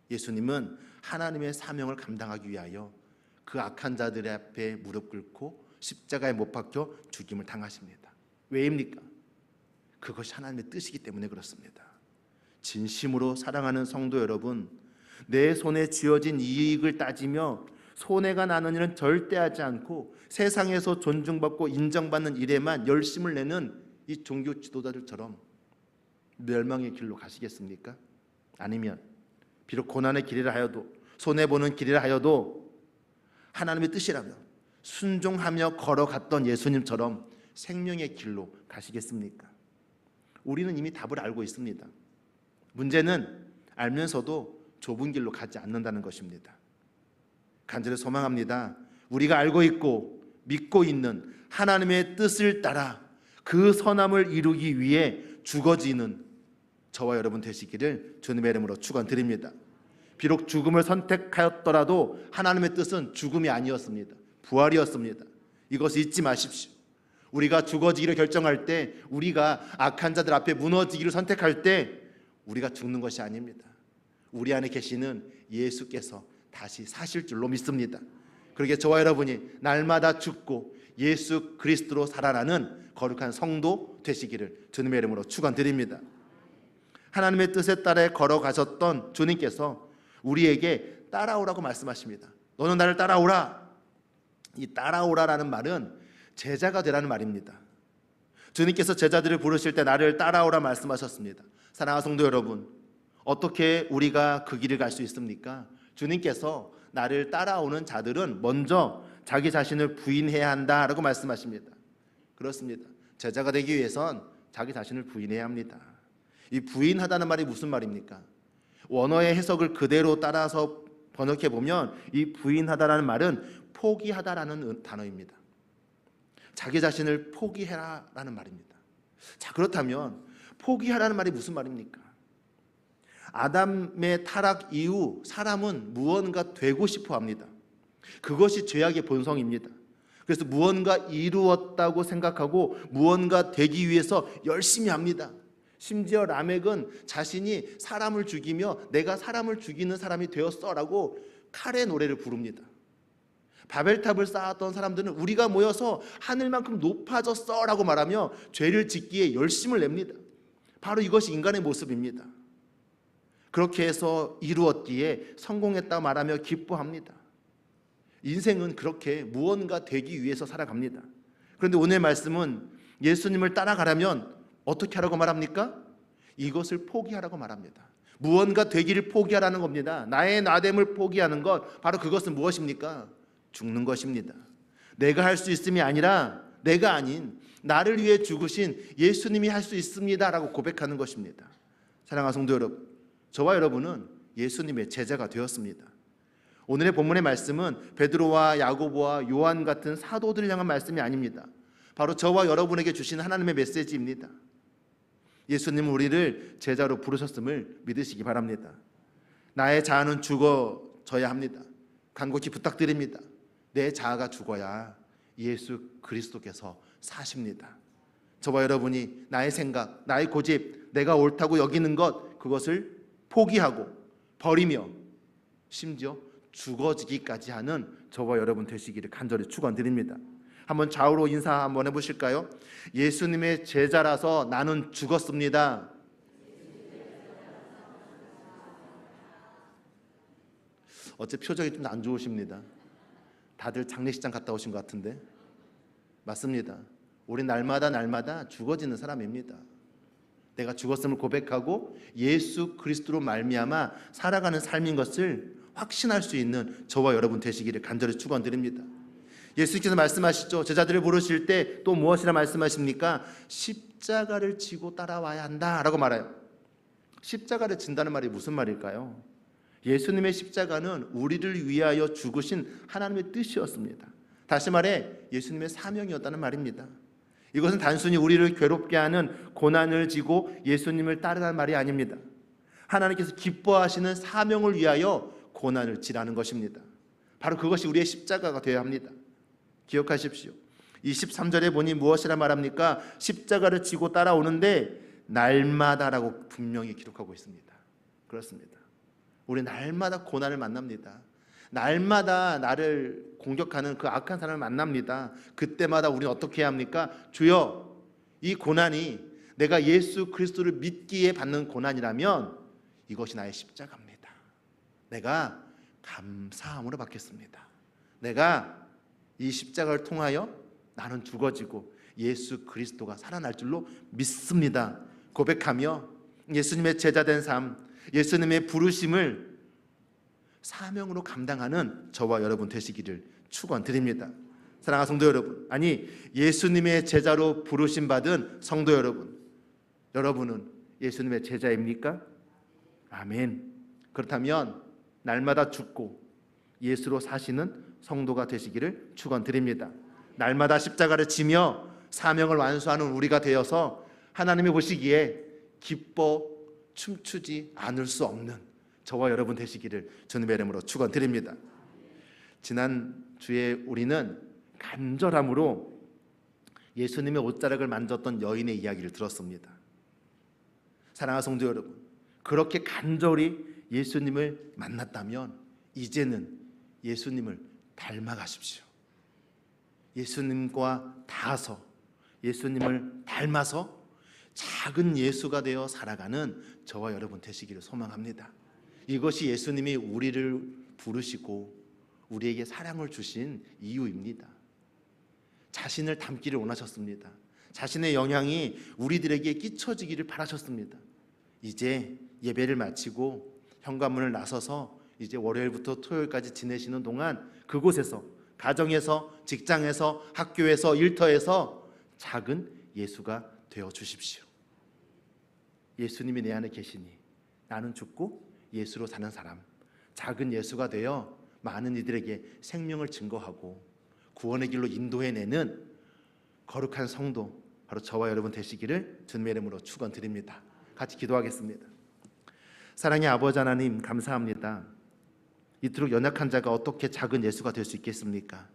예수님은 하나님의 사명을 감당하기 위하여 그 악한 자들의 앞에 무릎 꿇고 십자가에 못 박혀 죽임을 당하십니다. 왜입니까? 그것이 하나님의 뜻이기 때문에 그렇습니다. 진심으로 사랑하는 성도 여러분, 내 손에 쥐어진 이익을 따지며 손해가 나는 일은 절대 하지 않고 세상에서 존중받고 인정받는 일에만 열심을 내는 이 종교 지도자들처럼 멸망의 길로 가시겠습니까? 아니면 비록 고난의 길이라 하여도, 손해보는 길이라 하여도 하나님의 뜻이라면 순종하며 걸어갔던 예수님처럼 생명의 길로 가시겠습니까? 우리는 이미 답을 알고 있습니다. 문제는 알면서도 좁은 길로 가지 않는다는 것입니다. 간절히 소망합니다. 우리가 알고 있고 믿고 있는 하나님의 뜻을 따라 그 선함을 이루기 위해 죽어지는 저와 여러분 되시기를 주님의 이름으로 축원드립니다. 비록 죽음을 선택하였더라도 하나님의 뜻은 죽음이 아니었습니다. 부활이었습니다. 이것을 잊지 마십시오. 우리가 죽어지기를 결정할 때, 우리가 악한 자들 앞에 무너지기를 선택할 때 우리가 죽는 것이 아닙니다. 우리 안에 계시는 예수께서 다시 사실 줄로 믿습니다. 그러기에 저와 여러분이 날마다 죽고 예수 그리스도로 살아나는 거룩한 성도 되시기를 주님의 이름으로 축원드립니다. 하나님의 뜻에 따라 걸어가셨던 주님께서 우리에게 따라오라고 말씀하십니다. 너는 나를 따라오라. 이 따라오라라는 말은 제자가 되라는 말입니다. 주님께서 제자들을 부르실 때 나를 따라오라 말씀하셨습니다. 사랑하는 성도 여러분, 어떻게 우리가 그 길을 갈 수 있습니까? 주님께서 나를 따라오는 자들은 먼저 자기 자신을 부인해야 한다라고 말씀하십니다. 그렇습니다. 제자가 되기 위해선 자기 자신을 부인해야 합니다. 이 부인하다는 말이 무슨 말입니까? 원어의 해석을 그대로 따라서 번역해 보면 이 부인하다라는 말은 포기하다라는 단어입니다. 자기 자신을 포기해라라는 말입니다. 자, 그렇다면 포기하라는 말이 무슨 말입니까? 아담의 타락 이후 사람은 무언가 되고 싶어 합니다. 그것이 죄악의 본성입니다. 그래서 무언가 이루었다고 생각하고 무언가 되기 위해서 열심히 합니다. 심지어 라멕은 자신이 사람을 죽이며 내가 사람을 죽이는 사람이 되었어라고 칼의 노래를 부릅니다. 바벨탑을 쌓았던 사람들은 우리가 모여서 하늘만큼 높아졌어라고 말하며 죄를 짓기에 열심을 냅니다. 바로 이것이 인간의 모습입니다. 그렇게 해서 이루었기에 성공했다고 말하며 기뻐합니다. 인생은 그렇게 무언가 되기 위해서 살아갑니다. 그런데 오늘 말씀은 예수님을 따라가려면 어떻게 하라고 말합니까? 이것을 포기하라고 말합니다. 무언가 되기를 포기하라는 겁니다. 나의 나됨을 포기하는 것, 바로 그것은 무엇입니까? 죽는 것입니다. 내가 할 수 있음이 아니라 내가 아닌 나를 위해 죽으신 예수님이 할 수 있습니다라고 고백하는 것입니다. 사랑하는 성도 여러분, 저와 여러분은 예수님의 제자가 되었습니다. 오늘의 본문의 말씀은 베드로와 야고보와 요한 같은 사도들을 향한 말씀이 아닙니다. 바로 저와 여러분에게 주신 하나님의 메시지입니다. 예수님은 우리를 제자로 부르셨음을 믿으시기 바랍니다. 나의 자아는 죽어져야 합니다. 간곡히 부탁드립니다. 내 자아가 죽어야 예수 그리스도께서 사십니다. 저와 여러분이 나의 생각, 나의 고집, 내가 옳다고 여기는 것, 그것을 포기하고 버리며 심지어 죽어지기까지 하는 저와 여러분 되시기를 간절히 축원드립니다. 한번 좌우로 인사 한번 해보실까요? 예수님의 제자라서 나는 죽었습니다. 어째 표정이 좀 안 좋으십니다. 다들 장례식장 갔다 오신 것 같은데. 맞습니다. 우리 날마다 죽어지는 사람입니다. 내가 죽었음을 고백하고 예수 그리스도로 말미암아 살아가는 삶인 것을 확신할 수 있는 저와 여러분 되시기를 간절히 축원드립니다. 예수께서 말씀하시죠. 제자들을 부르실 때 또 무엇이라 말씀하십니까? 십자가를 지고 따라와야 한다라고 말해요. 십자가를 진다는 말이 무슨 말일까요? 예수님의 십자가는 우리를 위하여 죽으신 하나님의 뜻이었습니다. 다시 말해 예수님의 사명이었다는 말입니다. 이것은 단순히 우리를 괴롭게 하는 고난을 지고 예수님을 따르라는 말이 아닙니다. 하나님께서 기뻐하시는 사명을 위하여 고난을 지라는 것입니다. 바로 그것이 우리의 십자가가 되어야 합니다. 기억하십시오. 23절에 보니 무엇이라 말합니까? 십자가를 지고 따라오는데 날마다라고 분명히 기록하고 있습니다. 그렇습니다. 우리 날마다 고난을 만납니다. 날마다 나를 공격하는 그 악한 사람을 만납니다. 그때마다 우리는 어떻게 해야 합니까? 주여, 이 고난이 내가 예수 그리스도를 믿기에 받는 고난이라면 이것이 나의 십자가입니다. 내가 감사함으로 받겠습니다. 내가 이 십자가를 통하여 나는 죽어지고 예수 그리스도가 살아날 줄로 믿습니다. 고백하며 예수님의 제자된 삶, 예수님의 부르심을 사명으로 감당하는 저와 여러분 되시기를 축원드립니다. 사랑하는 성도 여러분, 아니 예수님의 제자로 부르심 받은 성도 여러분, 여러분은 예수님의 제자입니까? 아멘. 그렇다면 날마다 죽고 예수로 사시는 성도가 되시기를 축원드립니다. 날마다 십자가를 지며 사명을 완수하는 우리가 되어서 하나님이 보시기에 기뻐 춤추지 않을 수 없는 저와 여러분 되시기를 주님의 이름으로 축원드립니다. 지난 주에 우리는 간절함으로 예수님의 옷자락을 만졌던 여인의 이야기를 들었습니다. 사랑하는 성도 여러분, 그렇게 간절히 예수님을 만났다면 이제는 예수님을 닮아가십시오. 예수님과 닿아서 예수님을 닮아서 작은 예수가 되어 살아가는 저와 여러분 되시기를 소망합니다. 이것이 예수님이 우리를 부르시고 우리에게 사랑을 주신 이유입니다. 자신을 닮기를 원하셨습니다. 자신의 영향이 우리들에게 끼쳐지기를 바라셨습니다. 이제 예배를 마치고 현관문을 나서서 이제 월요일부터 토요일까지 지내시는 동안 그곳에서, 가정에서, 직장에서, 학교에서, 일터에서 작은 예수가 되어 주십시오. 예수님이 내 안에 계시니 나는 죽고 예수로 사는 사람, 작은 예수가 되어 많은 이들에게 생명을 증거하고 구원의 길로 인도해내는 거룩한 성도, 바로 저와 여러분 되시기를 주님의 이름으로 축원드립니다. 같이 기도하겠습니다. 사랑의 아버지 하나님, 감사합니다. 이토록 연약한 자가 어떻게 작은 예수가 될 수 있겠습니까?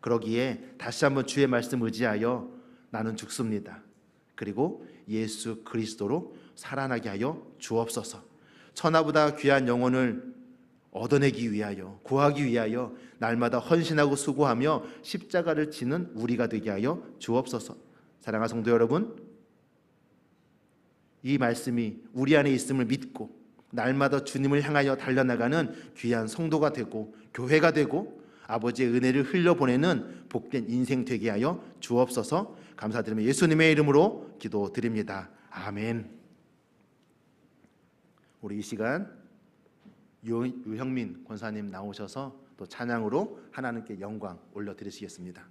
그러기에 다시 한번 주의 말씀 의지하여 나는 죽습니다. 그리고 예수 그리스도로 살아나게 하여 주옵소서. 천하보다 귀한 영혼을 얻어내기 위하여, 구하기 위하여 날마다 헌신하고 수고하며 십자가를 지는 우리가 되게 하여 주옵소서. 사랑하는 성도 여러분, 이 말씀이 우리 안에 있음을 믿고 날마다 주님을 향하여 달려나가는 귀한 성도가 되고 교회가 되고 아버지의 은혜를 흘려보내는 복된 인생 되게 하여 주옵소서. 감사드리며 예수님의 이름으로 기도드립니다. 아멘. 우리 이 시간 유형민 권사님 나오셔서 또 찬양으로 하나님께 영광 올려드리시겠습니다.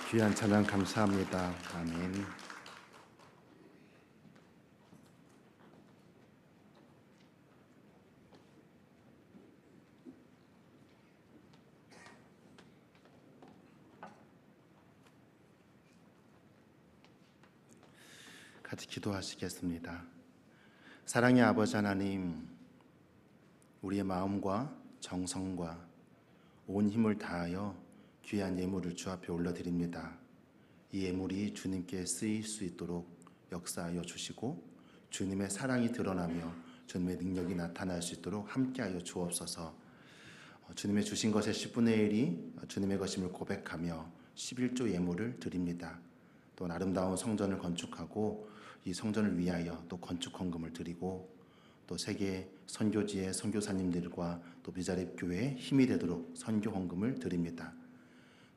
귀한 찬양 감사합니다. 아멘. 같이 기도하시겠습니다. 사랑의 아버지 하나님, 우리의 마음과 정성과 온 힘을 다하여 귀한 예물을 주 앞에 올려드립니다. 이 예물이 주님께 쓰일 수 있도록 역사하여 주시고 주님의 사랑이 드러나며 주님의 능력이 나타날 수 있도록 함께하여 주옵소서. 주님의 주신 것의 10분의 1이 주님의 것임을 고백하며 11조 예물을 드립니다. 또 아름다운 성전을 건축하고 이 성전을 위하여 또 건축 헌금을 드리고 또 세계 선교지의 선교사님들과 또 비자립 교회에 힘이 되도록 선교 헌금을 드립니다.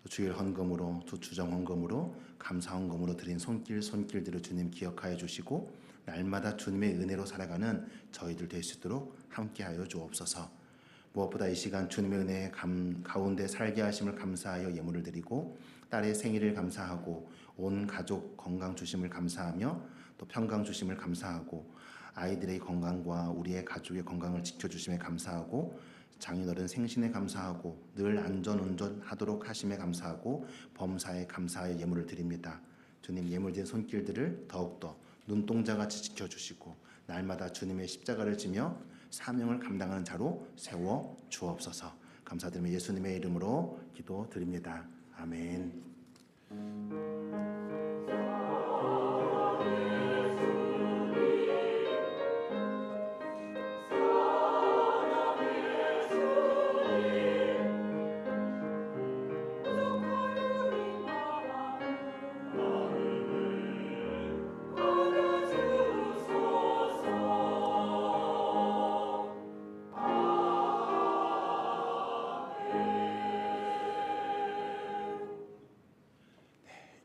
또 주일 헌금으로 또 주정 헌금으로 감사 헌금으로 드린 손길들을 주님 기억하여 주시고 날마다 주님의 은혜로 살아가는 저희들 될 수 있도록 함께하여 주옵소서. 무엇보다 이 시간 주님의 은혜 가운데 살게 하심을 감사하여 예물을 드리고 딸의 생일을 감사하고 온 가족 건강 주심을 감사하며 또 평강 주심을 감사하고 아이들의 건강과 우리의 가족의 건강을 지켜주심에 감사하고 장인어른 생신에 감사하고 늘 안전운전하도록 하심에 감사하고 범사에 감사하여 예물을 드립니다. 주님 예물된 손길들을 더욱더 눈동자같이 지켜주시고 날마다 주님의 십자가를 지며 사명을 감당하는 자로 세워 주옵소서. 감사드리며 예수님의 이름으로 기도드립니다. 아멘.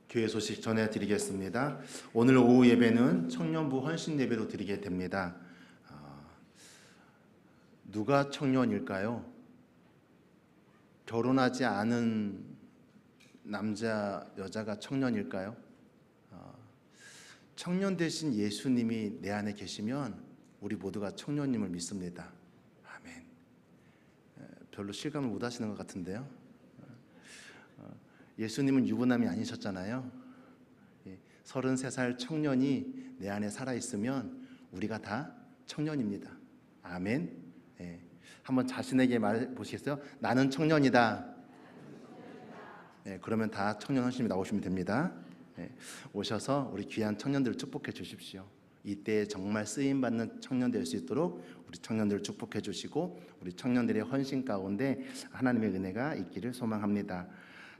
교회 소식 전해드리겠습니다. 오늘 오후 예배는 청년부 헌신 예배로 드리게 됩니다. 누가 청년일까요? 결혼하지 않은 남자, 여자가 청년일까요? 청년 대신 예수님이 내 안에 계시면 우리 모두가 청년님을 믿습니다. 아멘. 별로 실감을 못 하시는 것 같은데요. 예수님은 유부남이 아니셨잖아요. 33살 청년이 내 안에 살아있으면 우리가 다 청년입니다. 아멘. 한번 자신에게 말해보시겠어요? 나는 청년이다. 그러면 다 청년 헌신이 나오시면 됩니다. 오셔서 우리 귀한 청년들을 축복해 주십시오. 이때 정말 쓰임받는 청년 될 수 있도록 우리 청년들을 축복해 주시고 우리 청년들의 헌신 가운데 하나님의 은혜가 있기를 소망합니다.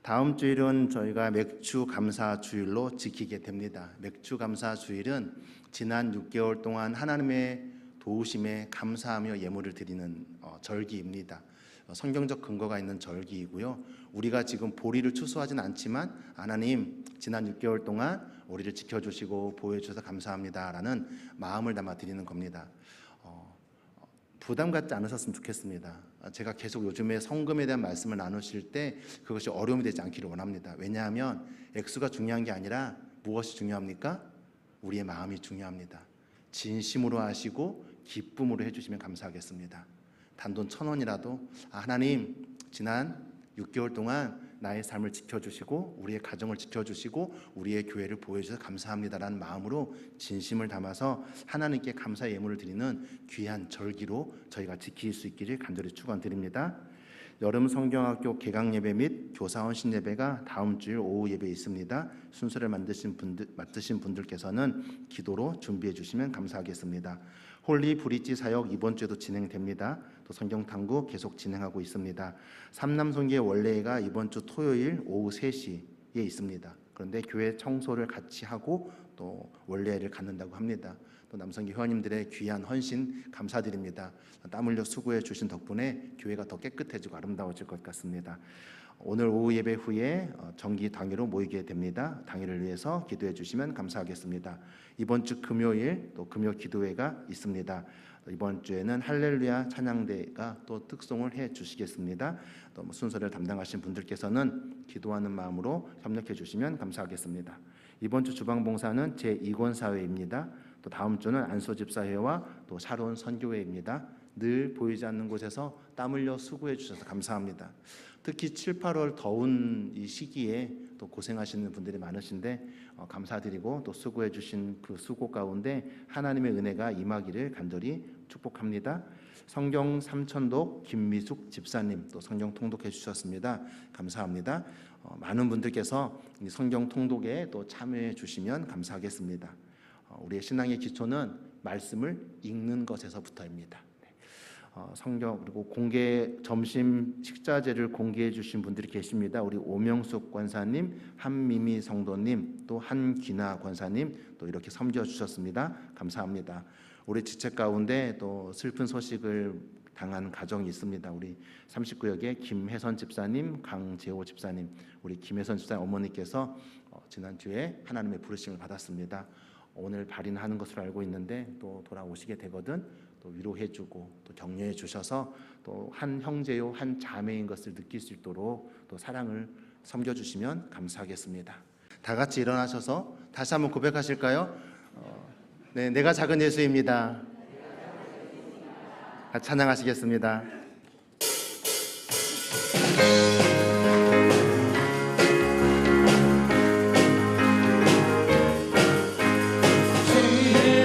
다음 주일은 저희가 맥주 감사 주일로 지키게 됩니다. 맥주 감사 주일은 지난 6개월 동안 하나님의 도우심에 감사하며 예물을 드리는 절기입니다. 성경적 근거가 있는 절기이고요. 우리가 지금 보리를 추수하지는 않지만 하나님 지난 6개월 동안 우리를 지켜주시고 보호해주셔서 감사합니다라는 마음을 담아 드리는 겁니다. 부담 갖지 않으셨으면 좋겠습니다. 제가 계속 요즘에 성금에 대한 말씀을 나누실 때 그것이 어려움이 되지 않기를 원합니다. 왜냐하면 액수가 중요한 게 아니라 무엇이 중요합니까? 우리의 마음이 중요합니다. 진심으로 하시고 기쁨으로 해주시면 감사하겠습니다. 단돈 1,000원이라도 하나님 지난 6개월 동안 나의 삶을 지켜주시고 우리의 가정을 지켜주시고 우리의 교회를 보호해주셔서 감사합니다라는 마음으로 진심을 담아서 하나님께 감사의 예물을 드리는 귀한 절기로 저희가 지킬 수 있기를 간절히 축원드립니다. 여름 성경학교 개강 예배 및 교사 헌신 예배가 다음 주일 오후 예배에 있습니다. 순서를 맡으신 분들께서는 기도로 준비해 주시면 감사하겠습니다. 홀리 브릿지 사역 이번 주에도 진행됩니다. 또 성경 탐구 계속 진행하고 있습니다. 삼남성교회 원래가 이번 주 토요일 오후 3시에 있습니다. 그런데 교회 청소를 같이 하고 또 원래를 갖는다고 합니다. 또 남성기 회원님들의 귀한 헌신 감사드립니다. 땀 흘려 수고해 주신 덕분에 교회가 더 깨끗해지고 아름다워질 것 같습니다. 오늘 오후 예배 후에 정기 당회로 모이게 됩니다. 당회를 위해서 기도해 주시면 감사하겠습니다. 이번 주 금요일 또 금요 기도회가 있습니다. 이번 주에는 할렐루야 찬양대가 또 특송을 해 주시겠습니다. 또 순서를 담당하신 분들께서는 기도하는 마음으로 협력해 주시면 감사하겠습니다. 이번 주 주방봉사는 제2권사회입니다. 또 다음 주는 안소집사회와 또 샤론 선교회입니다. 늘 보이지 않는 곳에서 땀 흘려 수고해 주셔서 감사합니다. 특히 7, 8월 더운 이 시기에 또 고생하시는 분들이 많으신데 감사드리고 또 수고해 주신 그 수고 가운데 하나님의 은혜가 임하기를 간절히 축복합니다. 성경 삼천독 김미숙 집사님 또 성경 통독해 주셨습니다. 감사합니다. 많은 분들께서 이 성경 통독에 또 참여해 주시면 감사하겠습니다. 우리의 신앙의 기초는 말씀을 읽는 것에서부터입니다. 성경 그리고 공개 점심 식자재를 공개해 주신 분들이 계십니다. 우리 오명숙 권사님, 한미미 성도님, 또 한기나 권사님 또 이렇게 섬겨 주셨습니다. 감사합니다. 우리 지체 가운데 또 슬픈 소식을 당한 가정이 있습니다. 우리 39역의 김혜선 집사님, 강재호 집사님, 우리 김혜선 집사님 어머니께서 지난주에 하나님의 부르심을 받았습니다. 오늘 발인하는 것으로 알고 있는데 또 돌아오시게 되거든 또 위로해주고 또 격려해 주셔서 또 한 형제요 한 자매인 것을 느낄 수 있도록 또 사랑을 섬겨주시면 감사하겠습니다. 다 같이 일어나셔서 다시 한번 고백하실까요? 네, 내가 작은 예수입니다. 같이 찬양하시겠습니다.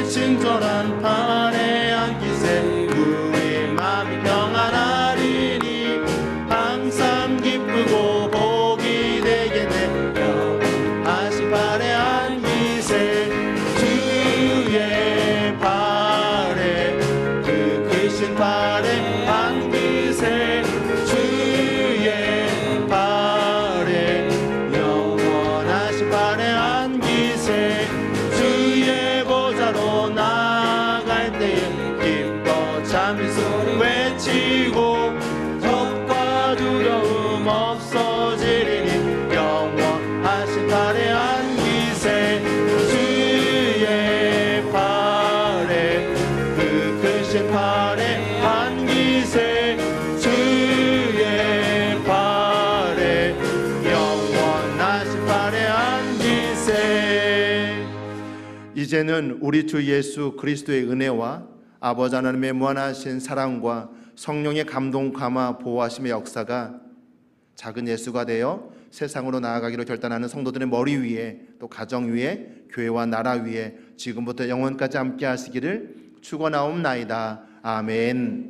친절한 판에 안기세 우리 마음이 평안하리니 항상 기쁘고 복이 되겠네 영하신 판에 안기세 주의 팔에 그 크신 팔에 안기세 주의 팔에 영원하신 팔에 안기세 주의 보좌로 나갈 때에 기뻐 참이 소리 외치고 겁과 두려움 없어지리니 영원하신 팔에 안기세 주의 팔에 그 크신 팔에 안기세 주의 팔에 영원하신 팔에 안기세. 이제는 우리 주 예수 그리스도의 은혜와 아버지 하나님의 무한하신 사랑과 성령의 감동 감화 보호하심의 역사가 작은 예수가 되어 세상으로 나아가기로 결단하는 성도들의 머리 위에 또 가정 위에 교회와 나라 위에 지금부터 영원까지 함께 하시기를 축원하옵나이다. 아멘.